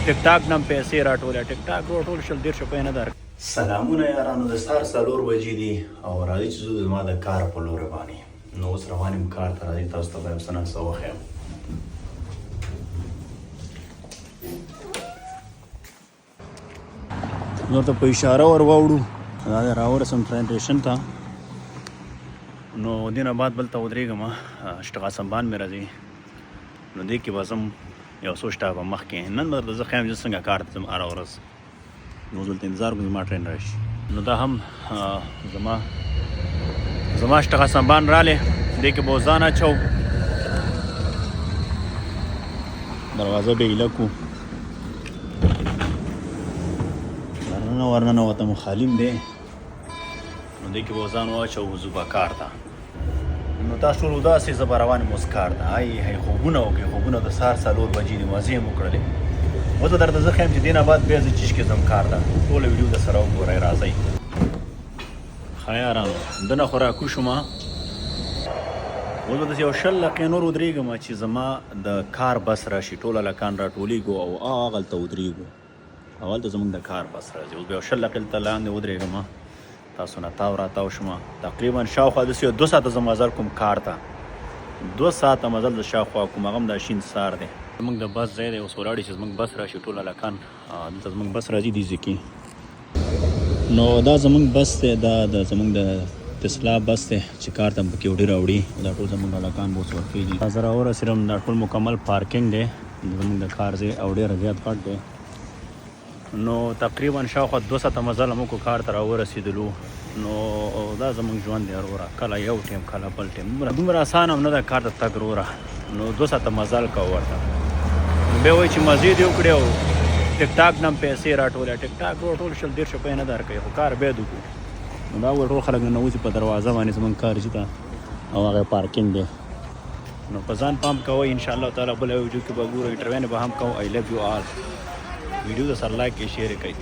ټیک ټاک نم پیسې راټولې ټیک ټاک راټول شل 150 روپۍ نه در. سلامونه یارانو، د سهار 4 بجې دي او راځي چې زه زما د کار په لور باندې نو اوس روان یم کار ته. راځي تاسو ته به یو څه نن څه وښیم. نور ته په اشاره ور واوړو دا دی راورسم ټرین سټیشن ته. نو دې نه بعد بل ته ودرېږم اشتغاسمبان مې راځي نو دې کې به ځم یو څو شټاپه مخکې. نن به درته زه ښیم چې څنګه کار ته ځم هره ورځ. نو دلته انتظار کوم زما ټرین راشي. نو دا هم زما اشتغاسمبان رالی دې کې به ځان اچو دروازه به یې لکو ورننوتم خالیم دی نو دې کې به ځان واچو وځو به کار ته. نو تاسو ټول داسې زه به روان یم اوس کار ته. هی خوبونه وکړئ، خوبونه د سهار 4 بجې دي مزې مو کړلې. اوس به درته زه ښیم چې دې نه بعد بیا زه چشکې ځم کار ته. ټوله ویډیو د سره وګورئ. راځئ ښه یارانو، دنه خو راکوز شوم. اوس به داسې یو 20 دقیقې نور ودرېږم چې زما د کار بس راشي. ټول هلکان راټولېږو او هغلته ودرېږو. اولته زموږ د کار بس راځي. اوس بیا 20 دقیقې دلته لاندې ودرېږم. تاسو نه تاو راتاو شوم. تقریبا شاوخوا داسې 2 ساعته زه مزل کوم کار ته. 2 ساعته مزل د شاوخوا کوم. هغه هم د شین سهار دی. زموږ د بس ځای دی. اوس ولاړې چې زموږ بس راشي ټول هلکان دلته زموږ بس راځي دې ځای کې. نو دا زموږ بس دی، دا د زموږ د تسلا بس دی چې کار ته پکې وړي راوړي. دا ټول زموږ هلکان به اوس ورخېږي. دا زه راورسېدم. دا ټول مکمل پارکینګ دی زموږ د کار ځای او ډېر زیات غټ دی. نو تقریبا شاوخوا 2 ساعته مزل موږ کار ته راورسېدلو. نو دا زموږ ژوند دی وروره، کله یو ټیم کله بل ټیم. دومره اسانه هم نه ده کار ته تګ وروره. نو 2 ساعته مزل کوه ورته. نو بیا وایي چې مزې دې وکړې او ټیک ټاک نه هم پیسې راټولې. ټیک ټاک راټول شل 150 روپۍ نه درکوي، خو کار بیا وکړو. نو دا وایي ټول خلک ننوځي په دروازه باندې زموږ کار چې ته او هغه پارکینګ دی. نو په ځان پام کوئ. انشاءالله تعالی بله ویډیو کې به ګورئ. ټرین به هم کوم. آی لو یو آل. ویډیو د سره لایک یې شیر یې کوئ.